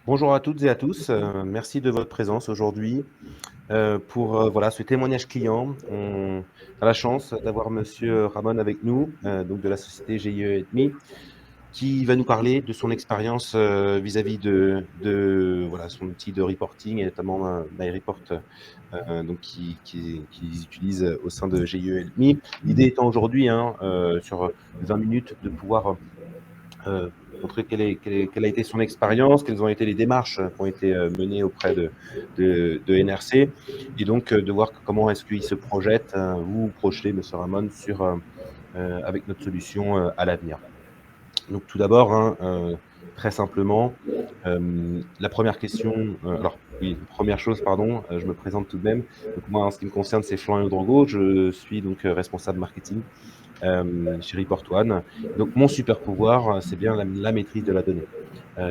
Bonjour à toutes et à tous. Merci de votre présence aujourd'hui pour voilà, ce témoignage client. On a la chance d'avoir Monsieur Ramon avec nous, donc de la société GIE Help qui va nous parler de son expérience vis-à-vis de voilà, son outil de reporting et notamment MyReport donc qu'ils utilisent au sein de GIE Help. L'idée étant aujourd'hui, hein, sur 20 minutes, de pouvoir euh, montrer quelle a été son expérience, quelles ont été les démarches qui ont été menées auprès de NRC, et donc de voir comment est-ce qu'il se projette, vous vous projetez, Monsieur Ramon, avec notre solution à l'avenir. Donc tout d'abord, hein, très simplement, la première question, alors oui, première chose, pardon, je me présente tout de même. Donc moi, en ce qui me concerne, c'est Florian Drango, je suis donc responsable marketing chez Report One. Donc mon super pouvoir, c'est bien la maîtrise de la donnée.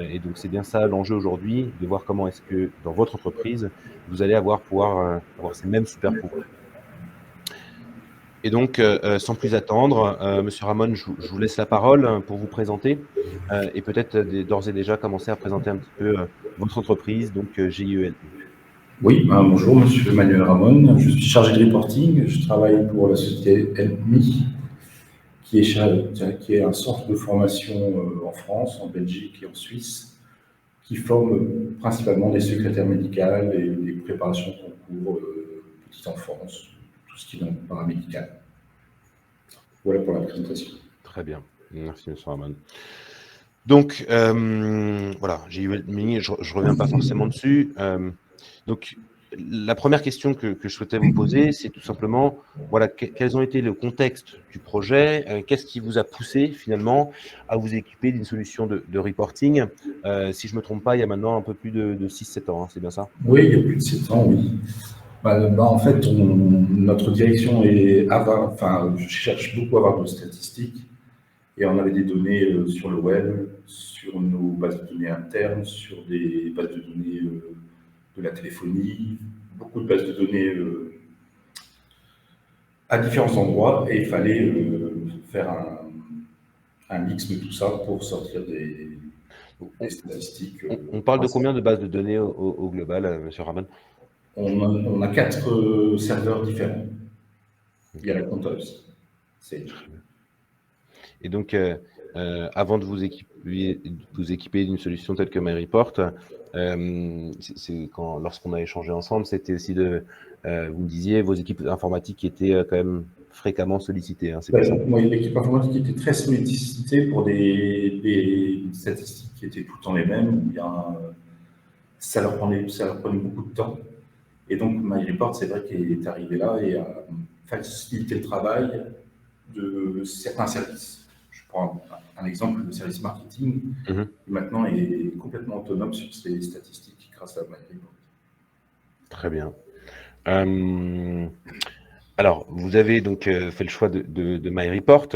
Et donc c'est bien ça l'enjeu aujourd'hui, de voir comment est-ce que dans votre entreprise, vous allez pouvoir avoir ces mêmes super pouvoirs. Et donc, sans plus attendre, Monsieur Ramon, je vous laisse la parole pour vous présenter et peut-être d'ores et déjà commencer à présenter un petit peu votre entreprise, donc GIEL. Oui, bonjour, monsieur Emmanuel Ramon. Je suis chargé de reporting. Je travaille pour la société Help.me, qui est un centre de formation en France, en Belgique et en Suisse, qui forme principalement des secrétaires médicales et des préparations de concours petite enfance, tout ce qui est dans le paramédical. Voilà pour la présentation. Très bien. Merci, Monsieur Ramon. Donc, voilà, GIEL, je ne reviens pas forcément dessus. Donc, la première question que je souhaitais vous poser, c'est tout simplement, voilà, quels ont été le contexte du projet, qu'est-ce qui vous a poussé finalement à vous équiper d'une solution de reporting. Si je ne me trompe pas, il y a maintenant un peu plus de 6-7 ans, hein, c'est bien ça? Oui, il y a plus de 7 ans, oui. En fait, notre direction est enfin, je cherche beaucoup à avoir de statistiques. Et on avait des données sur le web, sur nos bases de données internes, sur des bases de données de la téléphonie, beaucoup de bases de données à différents endroits, et il fallait faire un mix de tout ça pour sortir des statistiques. On parle de combien de bases de données au global, Monsieur Ramon? On a 4 serveurs différents. Il y a la compta aussi. Et donc, avant de vous équiper d'une solution telle que MyReport, lorsqu'on a échangé ensemble, c'était aussi vous me disiez, vos équipes informatiques étaient quand même fréquemment sollicitées, hein, c'est bien ça? Moi, l'équipe informatique était très sollicitée pour des statistiques qui étaient tout le temps les mêmes, ou bien ça leur prenait beaucoup de temps. Et donc, MyReport, c'est vrai qu'il est arrivé là et a facilité le travail de certains services. Je prends un exemple, le service marketing, qui maintenant est complètement autonome sur ses statistiques grâce à MyReport. Très bien. Alors, vous avez donc fait le choix de MyReport.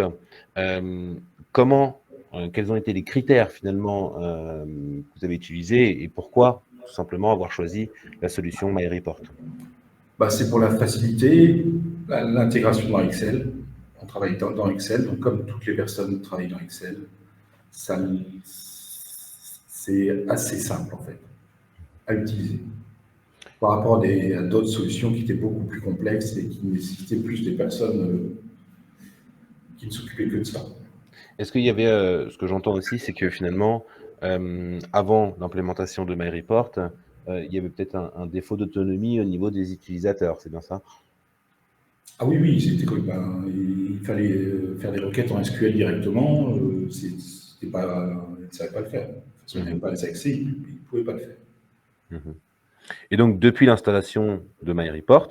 Quels ont été les critères finalement que vous avez utilisés et pourquoi tout simplement avoir choisi la solution MyReport? C'est pour la facilité, l'intégration dans Excel. On travaille dans Excel, donc comme toutes les personnes travaillent dans Excel, c'est assez simple en fait à utiliser par rapport à d'autres solutions qui étaient beaucoup plus complexes et qui nécessitaient plus des personnes qui ne s'occupaient que de ça. Est-ce qu'il y avait, ce que j'entends aussi, c'est que finalement, avant l'implémentation de MyReport, il y avait peut-être un défaut d'autonomie au niveau des utilisateurs, c'est bien ça? Ah oui, oui, c'était comme, il fallait faire des requêtes en SQL directement, ils ne savaient pas le faire. Parce qu'ils n'avaient pas les accès, ils ne pouvaient pas le faire. Et donc, depuis l'installation de MyReport,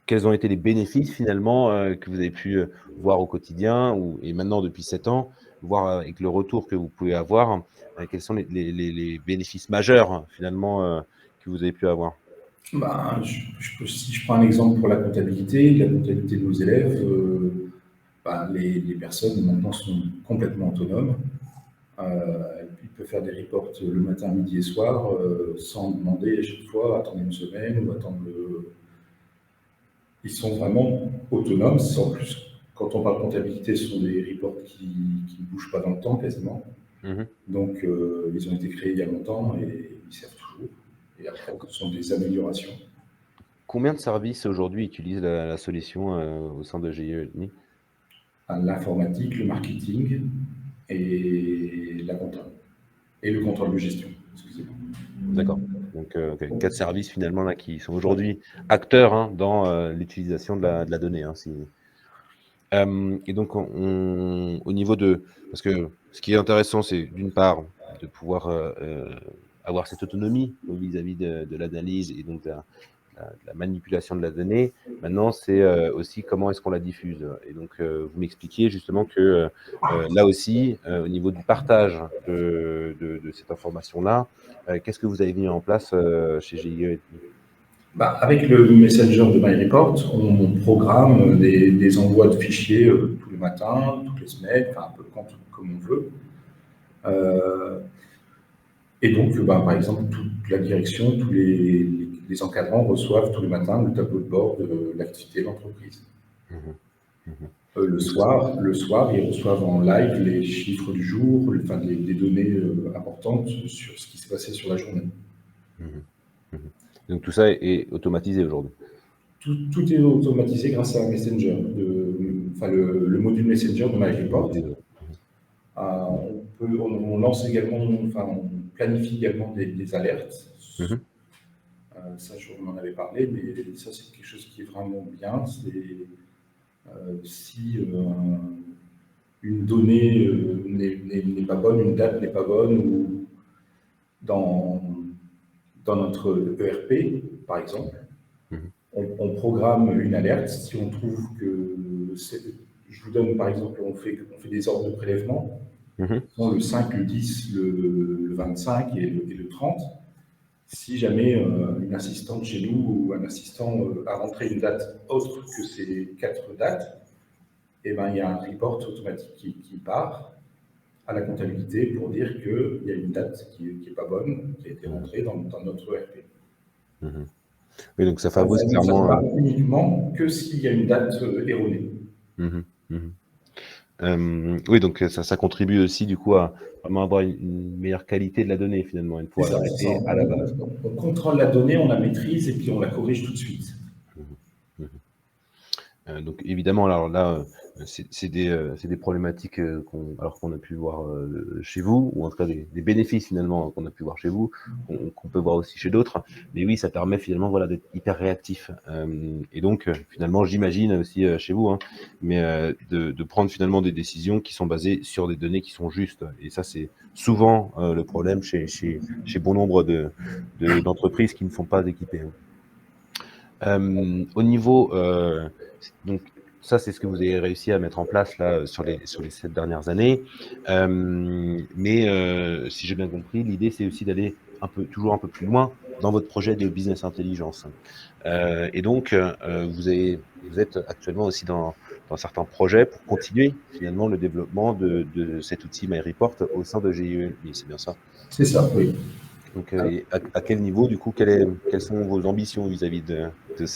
quels ont été les bénéfices finalement que vous avez pu voir au quotidien et maintenant depuis 7 ans, voir avec le retour que vous pouvez avoir, quels sont les bénéfices majeurs finalement que vous avez pu avoir? Si je prends un exemple pour la comptabilité de nos élèves, les personnes maintenant sont complètement autonomes. Ils peuvent faire des reports le matin, midi et soir sans demander à chaque fois attendre une semaine ou attendre Ils sont vraiment autonomes. En plus, quand on parle comptabilité, ce sont des reports qui ne bougent pas dans le temps quasiment. Mhm. Donc, ils ont été créés il y a longtemps et ils servent toujours. Et après, ce sont des améliorations. Combien de services aujourd'hui utilisent la solution au sein de GIE Ethnie? L'informatique, le marketing et la compta. Et le contrôle de gestion, excusez-moi. D'accord. Donc, ok. 4 services finalement là qui sont aujourd'hui acteurs hein, dans l'utilisation de la donnée. Hein, et donc, au niveau de... Parce que ce qui est intéressant, c'est d'une part de pouvoir avoir cette autonomie vis-à-vis de l'analyse et donc de la manipulation de la donnée. Maintenant, c'est aussi comment est-ce qu'on la diffuse. Et donc, vous m'expliquiez justement que là aussi, au niveau du partage de cette information-là, qu'est-ce que vous avez mis en place chez GIE? Bah, avec le Messenger de MyReport, on programme des envois de fichiers tous les matins, toutes les semaines, enfin un peu quand, comme on veut. Et donc, bah, par exemple, toute la direction, tous les encadrants reçoivent tous les matins le tableau de bord de l'activité de l'entreprise. Mhm. Mhm. Le soir, ils reçoivent en live les chiffres du jour, enfin, des données importantes sur ce qui s'est passé sur la journée. Mhm. Mhm. Donc tout ça est automatisé aujourd'hui. Tout est automatisé grâce à Messenger, enfin, le module Messenger de Le MyReport. module. On lance également, enfin, on planifie également des alertes. Mhm. Ça, on en avait parlé, mais ça, c'est quelque chose qui est vraiment bien. C'est si une donnée n'est pas bonne, une date n'est pas bonne, ou dans, dans notre ERP, par exemple, Mhm. on programme une alerte. Si on trouve que je vous donne par exemple, on fait des ordres de prélèvement, Mhm. le 5, le 10, le 25 et le 30. Si jamais une assistante chez nous ou un assistant a rentré une date autre que ces 4 dates, eh ben, il y a un report automatique qui part à la comptabilité pour dire qu'il y a une date qui n'est pas bonne, qui a été Mhm. rentrée dans notre ERP. Mhm. Oui, donc ça Ça favorise ne clairement. part uniquement que s'il y a une date erronée. Mhm. Mhm. Oui, donc ça contribue aussi du coup à vraiment avoir une meilleure qualité de la donnée finalement et de C'est pouvoir la ça, c'est ça. traiter à la base. On contrôle la donnée, on la maîtrise et puis on la corrige tout de suite. Mhm. Mhm. Donc évidemment, alors là, c'est des problématiques qu'on a pu voir chez vous, ou en tout cas des bénéfices finalement qu'on a pu voir chez vous, qu'on peut voir aussi chez d'autres. Mais oui, ça permet finalement voilà, d'être hyper réactif. Et donc finalement, j'imagine aussi chez vous, hein, mais de prendre finalement des décisions qui sont basées sur des données qui sont justes. Et ça, c'est souvent le problème chez bon nombre d'entreprises qui ne sont pas équipées. Hein. Au niveau, donc ça, c'est ce que vous avez réussi à mettre en place là sur les 7 dernières années. Mais si j'ai bien compris, l'idée c'est aussi d'aller toujours un peu plus loin dans votre projet de business intelligence. Et donc, vous êtes actuellement aussi dans certains projets pour continuer finalement le développement de cet outil MyReport au sein de GIE. C'est bien ça. C'est ça, oui. Donc, et à quel niveau, du coup, quelles sont vos ambitions vis-à-vis de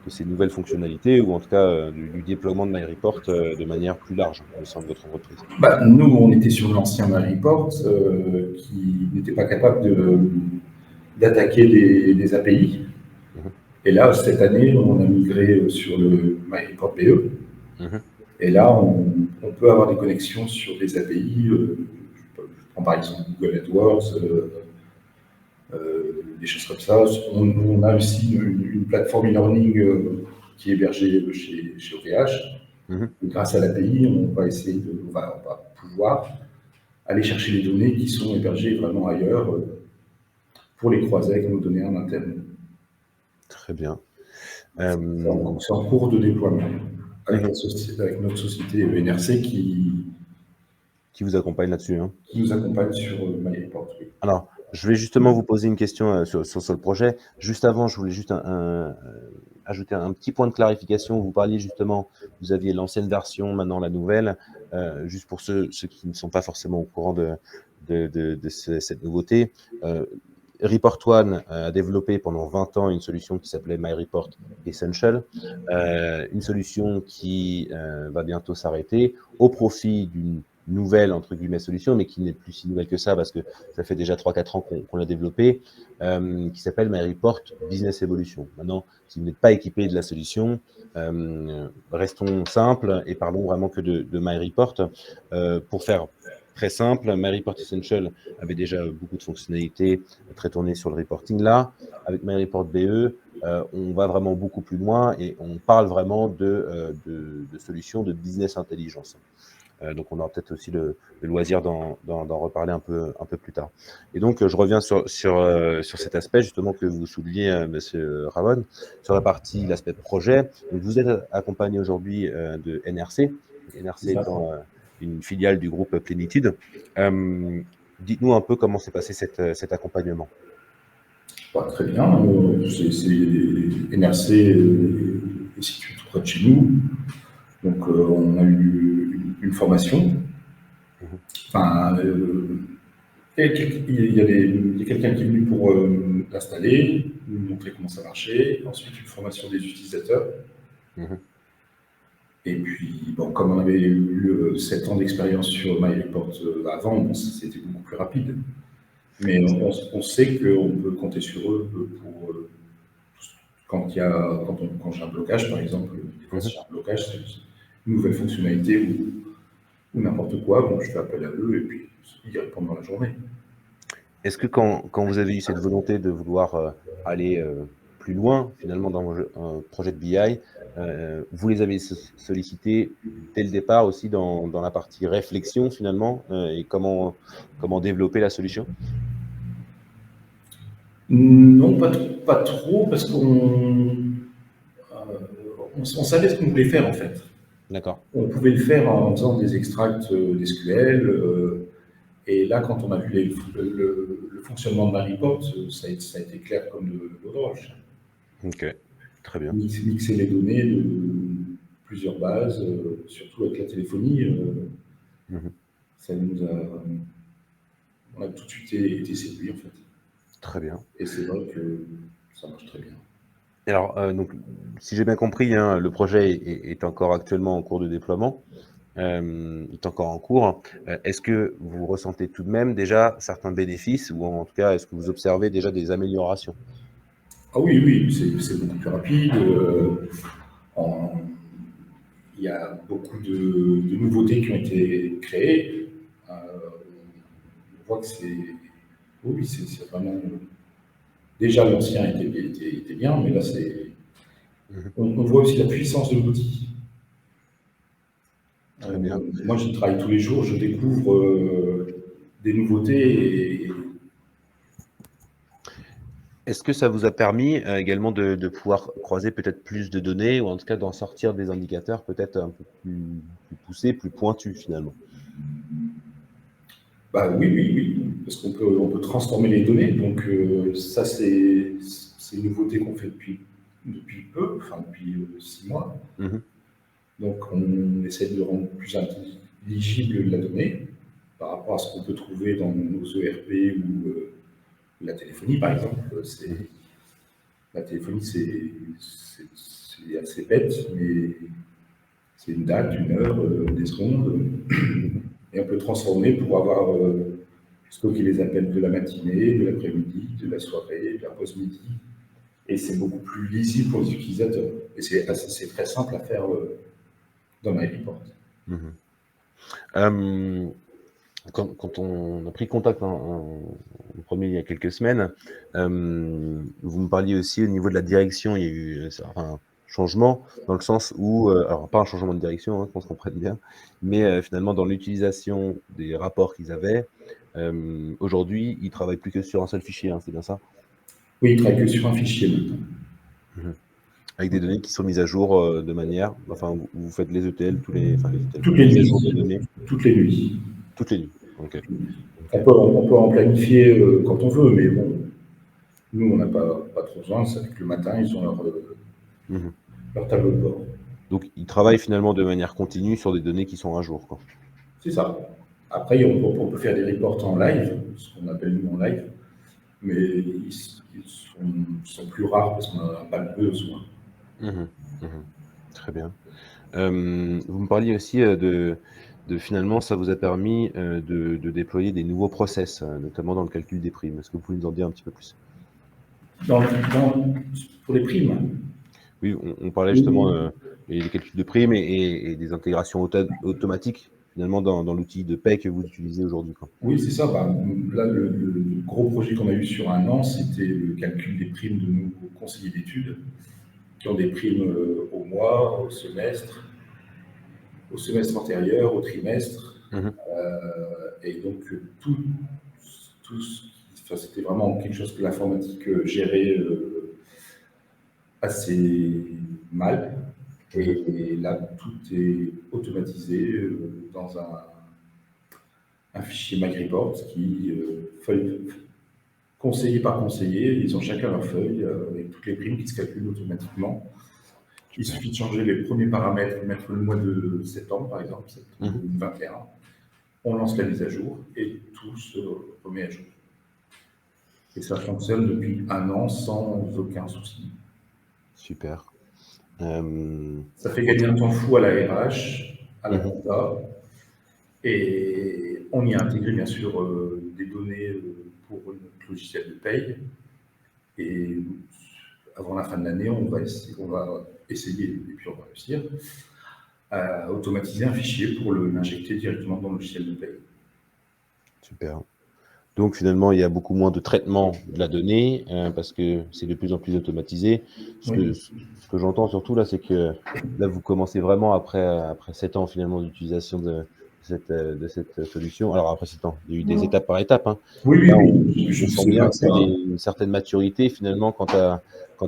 ces nouvelles fonctionnalités ou en tout cas du déploiement de MyReport de manière plus large au sein de votre entreprise? Bah, nous, on était sur l'ancien MyReport qui n'était pas capable d'attaquer des API. Mhm. Et là, cette année, on a migré sur le MyReport BE. Mhm. Et là, on peut avoir des connexions sur des API. Je prends par exemple Google AdWords, des choses comme ça. On a aussi une plateforme e-learning qui est hébergée chez OVH. Mhm. Grâce à l'API, on va pouvoir aller chercher les données qui sont hébergées vraiment ailleurs pour les croiser avec nos données en interne. Très bien. C'est en cours de déploiement avec, Mhm. avec notre société NRC Qui vous accompagne là-dessus, hein? qui nous accompagne sur MyReport. Oui. Alors, je vais justement vous poser une question sur le projet. Juste avant, je voulais juste ajouter un petit point de clarification. Vous parliez justement, vous aviez l'ancienne version, maintenant la nouvelle. Juste pour ceux qui ne sont pas forcément au courant de cette nouveauté. Report One a développé pendant 20 ans une solution qui s'appelait MyReport Essential, une solution qui va bientôt s'arrêter au profit d'une nouvelle, entre guillemets, solution, mais qui n'est plus si nouvelle que ça, parce que ça fait déjà 3-4 ans qu'on l'a développée, qui s'appelle MyReport Business Evolution. Maintenant, si vous n'êtes pas équipé de la solution, restons simples et parlons vraiment que de MyReport. Pour faire très simple, MyReport Essential avait déjà beaucoup de fonctionnalités très tournées sur le reporting. Là, avec MyReport BE, on va vraiment beaucoup plus loin et on parle vraiment de solutions de business intelligence. Donc, on aura peut-être aussi le loisir d'en reparler un peu plus tard. Et donc, je reviens sur cet aspect justement que vous soulignez, Monsieur Ramon, sur l'aspect projet. Donc, vous êtes accompagné aujourd'hui de NRC, C'est NRC ça. étant une filiale du groupe Plenitude. Dites-nous un peu comment s'est passé cet accompagnement. Très bien. NRC est situé tout près de chez nous. Donc, on a eu une formation. Enfin, il y a quelqu'un qui est venu pour l'installer, nous montrer comment ça marchait. Ensuite, une formation des utilisateurs. Et puis, bon, comme on avait eu 7 ans d'expérience sur MyReport avant, bon, c'était beaucoup plus rapide. Mais on sait qu'on peut compter sur eux pour quand j'ai un blocage, par exemple. Des fois, si j'ai un blocage, c'est une nouvelle fonctionnalité ou n'importe quoi, bon, je fais appel à eux et puis ils répondent dans la journée. Est-ce que quand vous avez eu cette volonté de vouloir aller plus loin, finalement, dans un projet de BI, vous les avez sollicités dès le départ aussi dans la partie réflexion, finalement, et comment développer la solution? Non, pas trop, parce on savait ce qu'on voulait faire en fait. D'accord. On pouvait le faire en faisant des extracts d'SQL. Et là, quand on a vu le fonctionnement de MyReport, ça a été clair comme de l'eau de roche. Ok, très bien. Mixer les données de plusieurs bases, surtout avec la téléphonie, ça nous a, on a tout de suite été séduits en fait. Très bien. Et c'est vrai que ça marche très bien. Alors, donc, si j'ai bien compris, hein, le projet est encore actuellement en cours de déploiement, est encore en cours. Est-ce que vous ressentez tout de même déjà certains bénéfices ou en tout cas, est-ce que vous observez déjà des améliorations? Ah oui, oui, c'est beaucoup plus rapide. En- il y a beaucoup de nouveautés qui ont été créées. On voit que c'est. Oui, c'est vraiment. Déjà, l'ancien était bien, mais là, c'est. Mhm. On voit aussi la puissance de l'outil. Très bien. Moi, je travaille tous les jours, je découvre des nouveautés et Est-ce que ça vous a permis également de pouvoir croiser peut-être plus de données ou en tout cas d'en sortir des indicateurs peut-être un peu plus poussés, plus pointus finalement? bah oui, oui, oui, parce on peut transformer les données. Donc ça, c'est une nouveauté qu'on fait depuis peu, enfin depuis 6 mois. Mhm. Donc on essaie de rendre plus intelligible la donnée par rapport à ce qu'on peut trouver dans nos ERP ou la téléphonie, par exemple. Mhm. La téléphonie, c'est assez bête, mais c'est une date, une heure, des secondes. Mhm. Et on peut transformer pour avoir stocké les appels de la matinée, de l'après-midi, de la soirée, de la pause-midi. Et c'est beaucoup plus lisible pour les utilisateurs. Et c'est très simple à faire dans MyReport. Mhm. Quand on a pris contact en premier il y a quelques semaines, vous me parliez aussi au niveau de la direction, il y a eu un changement dans le sens où, alors pas un changement de direction, hein, qu'on se comprenne bien, mais finalement dans l'utilisation des rapports qu'ils avaient, aujourd'hui, ils travaillent plus que sur un seul fichier, hein, c'est bien ça? Oui, il ne travaille que sur un fichier maintenant. Mhm. Avec des données qui sont mises à jour de manière, enfin, vous faites les ETL, enfin les ETL, Toutes les les mises à jour nuits. des données Toutes les nuits. toutes les nuits. Ok. Ok. On peut en planifier quand on veut, mais bon, nous, on n'a pas trop besoin. C'est que le matin, ils ont Mhm. leur tableau de bord. Donc, ils travaillent finalement de manière continue sur des données qui sont à jour, quoi. C'est ça. Après, on peut faire des reports en live, ce qu'on appelle nous en live, mais sont plus rares parce qu'on n'en a pas besoin. Mhm, mhm. Très bien. Vous me parliez aussi finalement, ça vous a permis de déployer des nouveaux process, notamment dans le calcul des primes. Est-ce que vous pouvez nous en dire un petit peu plus? Pour les primes. Oui, on parlait justement Oui, des calculs de primes et des intégrations automatiques finalement dans l'outil de paie que vous utilisez aujourd'hui, quoi. oui, c'est ça. Bah, là, le gros projet qu'on a eu sur un an, c'était le calcul des primes de nos conseillers d'études, qui ont des primes au mois, au semestre antérieur, au trimestre. Mhm. Et donc, enfin, c'était vraiment quelque chose que l'informatique gérait assez mal. Mhm. Et là, tout est automatisé dans un fichier MyReport qui, conseiller par conseiller, ils ont chacun leur feuille avec toutes les primes qui se calculent automatiquement. Il Super. suffit de changer les premiers paramètres, mettre le mois de septembre, par exemple, septembre Mhm. 2021. On lance la mise à jour et tout se remet à jour. Et ça fonctionne depuis un an sans aucun souci. Super. Euh, Ça fait en gagner tout- un temps fou à la RH, à la Mhm. compta, et on y a intégré bien sûr des données pour notre logiciel de paye. Et avant la fin de l'année, on va essayer, et puis on va réussir, à automatiser un fichier pour l'injecter directement dans le logiciel de paye. Super. Donc finalement, il y a beaucoup moins de traitement de la donnée parce que c'est de plus en plus automatisé. Oui, Ce que j'entends surtout là, c'est que là, vous commencez vraiment après 7 ans finalement d'utilisation de cette solution. Alors après 7 ans, il y a eu des étapes par étapes, hein. oui, Mais oui, là, oui. on sent C'est bien pas qu'il ça. y a une certaine maturité finalement quant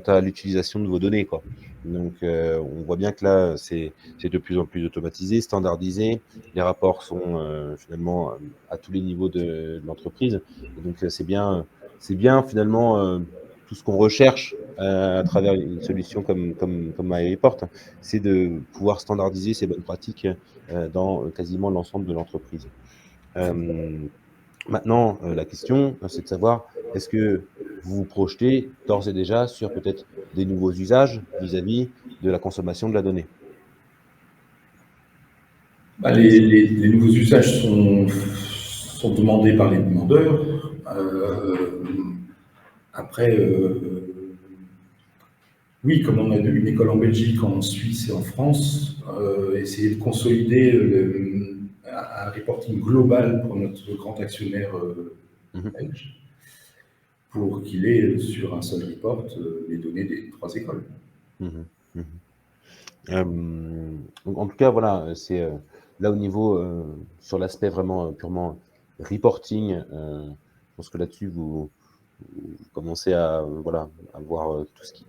à l'utilisation de vos données, quoi. Donc on voit bien que là, c'est de plus en plus automatisé, standardisé. Les rapports sont finalement à tous les niveaux de l'entreprise. Et donc, c'est bien finalement tout ce qu'on recherche à travers une solution comme MyReport, c'est de pouvoir standardiser ces bonnes pratiques dans quasiment l'ensemble de l'entreprise. Euh, Maintenant, la question, c'est de savoir, est-ce que vous vous projetez d'ores et déjà sur peut-être des nouveaux usages vis-à-vis de la consommation de la donnée? Bah, les nouveaux usages sont demandés par les demandeurs. Après, oui, comme on a une école en Belgique, en Suisse et en France, essayer de consolider un reporting global pour notre grand actionnaire Mhm, belge, pour qu'il ait sur un seul report les données des trois écoles. mhm, mhm. Donc en tout cas, voilà, c'est là au niveau sur l'aspect vraiment purement reporting. Je pense que là-dessus vous commencez à voilà à voir tout ce qui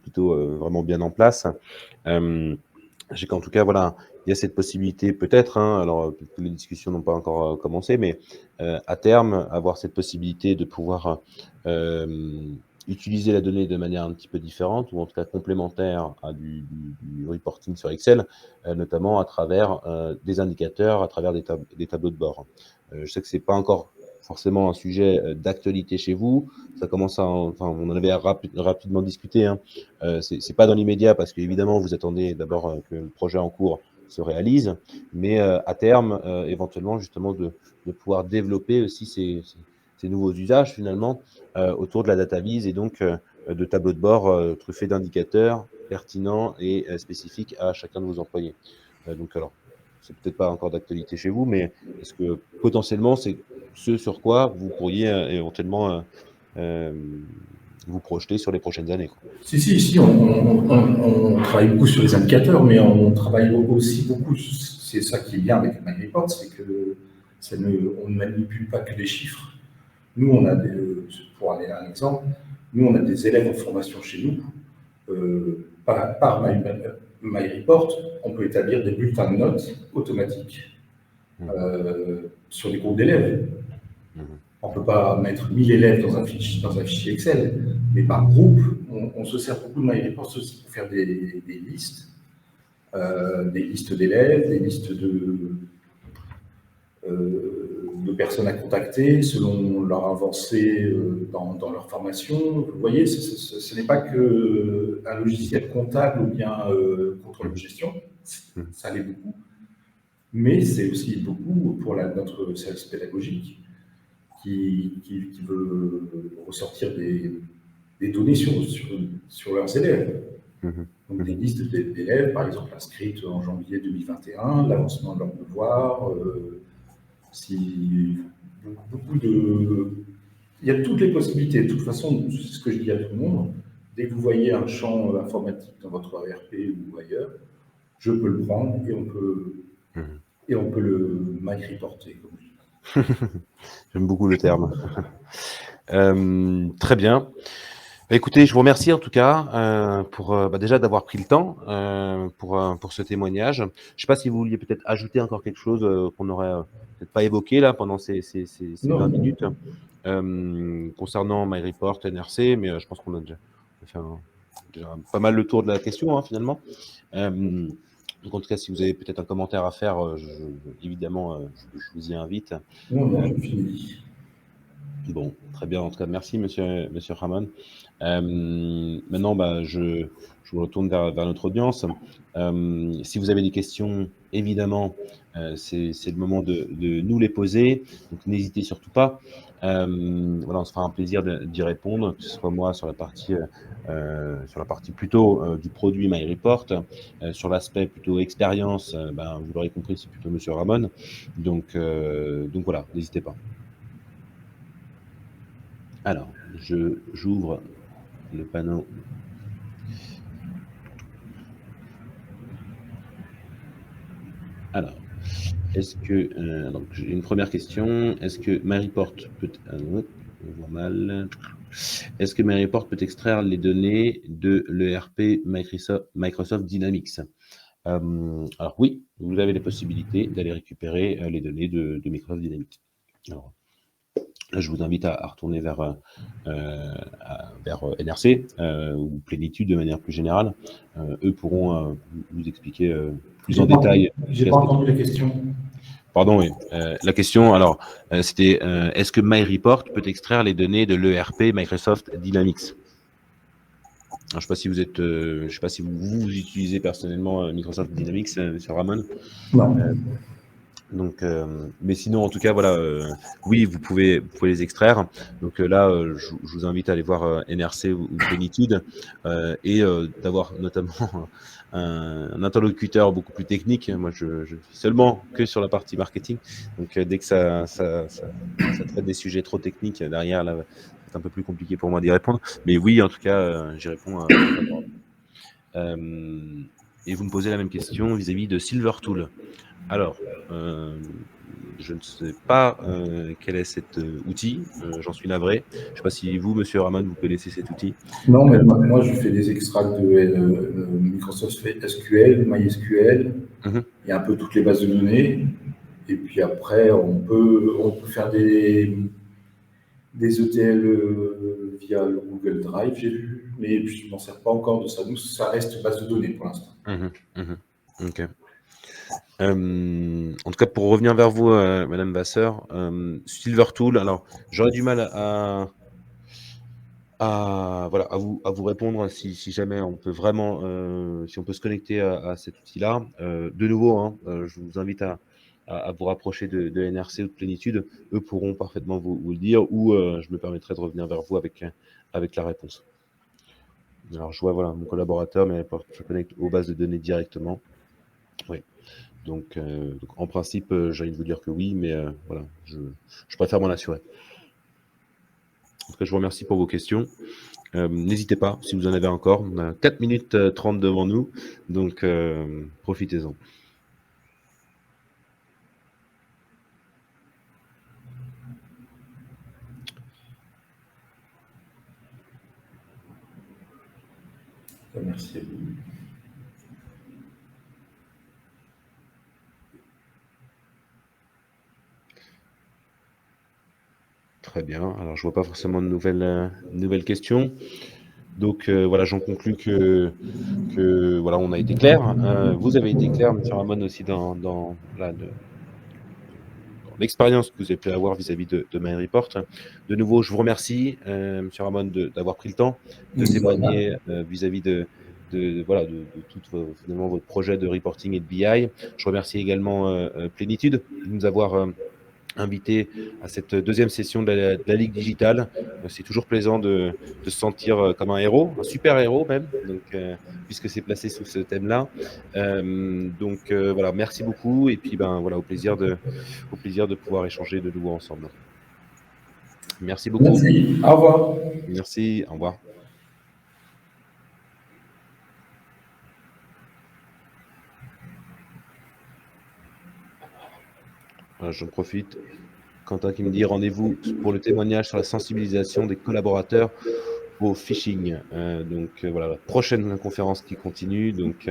plutôt vraiment bien en place. Euh, j'ai qu'en tout cas voilà, il y a cette possibilité peut-être. Hein, alors peut-être que les discussions n'ont pas encore commencé, mais à terme avoir cette possibilité de pouvoir utiliser la donnée de manière un petit peu différente ou en tout cas complémentaire à du reporting sur Excel, notamment à travers des indicateurs, à travers des tableaux de bord. Je sais que c'est pas encore forcément un sujet d'actualité chez vous. Ça commence enfin, on en avait rapidement discuté. Hein. C'est pas dans l'immédiat parce qu'évidemment vous attendez d'abord que le projet en cours se réalise, mais à terme, éventuellement justement de pouvoir développer aussi ces nouveaux usages finalement autour de la data vise et donc de tableaux de bord truffés d'indicateurs pertinents et spécifiques à chacun de vos employés. Donc alors, c'est peut-être pas encore d'actualité chez vous, mais est-ce que potentiellement c'est ce sur quoi vous pourriez éventuellement euh, vous projeter sur les prochaines années, quoi. Si, on travaille beaucoup sur les indicateurs, mais on travaille aussi beaucoup, c'est ça qui est bien avec MyReport, c'est que on ne manipule pas que les chiffres. Nous, pour aller à un exemple, nous, on a des élèves en formation chez nous. Par MyReport, on peut établir des bulletins de notes automatiques Mhm, sur les groupes d'élèves. mhm, On ne peut pas mettre 1000 élèves dans un fichier Excel, mais par groupe, on se sert beaucoup de MyReport aussi pour faire des listes d'élèves, des listes de personnes à contacter selon leur avancée dans leur formation. Vous voyez, ce n'est pas qu'un logiciel comptable ou bien contrôle de mhm, gestion, mhm. ça l'est beaucoup, mais c'est aussi beaucoup pour notre service pédagogique qui veut ressortir des données sur leurs élèves. Mhm. Donc des Mhm. listes d'élèves, par exemple inscrites en janvier 2021, l'avancement de leurs devoirs, si, beaucoup de... Il y a toutes les possibilités. De toute façon, c'est ce que je dis à tout le monde. Dès que vous voyez un champ informatique dans votre ERP ou ailleurs, je peux le prendre Mhm. et on peut le mic reporter, comme je dis. J'aime beaucoup le terme. Très bien. Bah, écoutez, je vous remercie en tout cas pour déjà d'avoir pris le temps pour ce témoignage. Je ne sais pas si vous vouliez peut-être ajouter encore quelque chose qu'on n'aurait peut-être pas évoqué là pendant ces 20 Non, minutes concernant MyReport, NRC, mais je pense qu'on a déjà fait déjà pas mal le tour de la question finalement. Donc en tout cas, si vous avez peut-être un commentaire à faire, évidemment, je vous y invite. non, non, Euh, je finis. Bon, très bien. En tout cas, merci, monsieur Ramon. Maintenant, je vous retourne vers notre audience. Si vous avez des questions, évidemment, c'est le moment de nous les poser. Donc, n'hésitez surtout pas. Voilà, on se fera un plaisir d'y répondre, que ce soit moi sur la partie plutôt du produit MyReport, sur l'aspect plutôt expérience. Vous l'aurez compris, c'est plutôt monsieur Ramon. Donc voilà, n'hésitez pas. Alors, j'ouvre le panneau. Alors, donc j'ai une première question. Est-ce que MyReport peut, on voit mal. Est-ce que MyReport peut extraire les données de l'ERP Microsoft Dynamics? Alors oui, vous avez la possibilité d'aller récupérer les données de Microsoft Dynamics. Alors, je vous invite à retourner vers NRC ou Plénitude de manière plus générale. Eux pourront vous expliquer plus en détail J'ai pas l'aspect. entendu la question. Pardon, oui. La question, alors, c'était est-ce que MyReport peut extraire les données de l'ERP Microsoft Dynamics? Alors, je ne sais pas si vous êtes, je sais pas si vous utilisez personnellement Microsoft Dynamics, Monsieur Ramon. Non. Donc, mais sinon, en tout cas, voilà, oui, vous pouvez les extraire. Donc là, je vous invite à aller voir NRC ou Plénitude et d'avoir notamment un interlocuteur beaucoup plus technique. Moi, je suis seulement que sur la partie marketing. Donc, dès que ça traite des sujets trop techniques, derrière, là, c'est un peu plus compliqué pour moi d'y répondre. Mais oui, en tout cas, j'y réponds favorablement. Et vous me posez la même question vis-à-vis de SilverTool. Alors, je ne sais pas quel est cet outil, j'en suis navré. Je ne sais pas si vous, monsieur Rahman, vous connaissez cet outil. Non, mais moi, je fais des extracts de Microsoft fait SQL, MySQL, Mhm. il y a un peu toutes les bases de données. Et puis après, on peut faire des ETL via le Google Drive, j'ai vu, mais je ne m'en sers pas encore de ça. Nous, ça reste base de données pour l'instant. Mhm. Mhm. Ok. En tout cas, pour revenir vers vous, Madame Vasseur, SilverTool, alors j'aurais du mal voilà, à vous répondre si jamais on peut vraiment, si on peut se connecter à cet outil-là. De nouveau, je vous invite à vous rapprocher de NRC ou de Plénitude. Eux pourront parfaitement vous le dire, ou je me permettrai de revenir vers vous avec la réponse. Alors, je vois, voilà, mon collaborateur, mais je connecte aux bases de données directement. Oui. Donc en principe, j'ai envie de vous dire que oui, mais voilà, je préfère m'en assurer. En tout cas, je vous remercie pour vos questions. N'hésitez pas, si vous en avez encore. On a 4 minutes 30 devant nous, donc profitez-en. Merci à vous. Très bien. Alors, je vois pas forcément de nouvelles questions. Donc voilà, j'en conclus que voilà, on a été clair. Vous avez été clair, M. Ramon, aussi dans l'expérience que vous avez pu avoir vis-à-vis de MyReport. De nouveau, je vous remercie, M. Ramon, d'avoir pris le temps de témoigner vis-à-vis de tout finalement votre projet de reporting et de BI. Je remercie également Plénitude de nous avoir invité à cette deuxième session de la Ligue digitale. C'est toujours plaisant de se sentir comme un héros, un super héros même, donc, puisque c'est placé sous ce thème-là. Voilà, merci beaucoup et puis voilà, au plaisir de pouvoir échanger de nouveau ensemble. Merci beaucoup. Merci, au revoir. Merci, au revoir. Voilà, j'en profite. Quentin qui me dit rendez-vous pour le témoignage sur la sensibilisation des collaborateurs au phishing. Voilà, la prochaine conférence qui continue. Donc,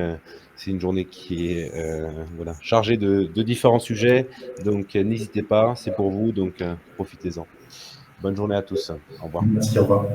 c'est une journée qui est voilà, chargée de différents sujets. Donc, n'hésitez pas, c'est pour vous. Donc, profitez-en. Bonne journée à tous. Au revoir. Merci, au revoir.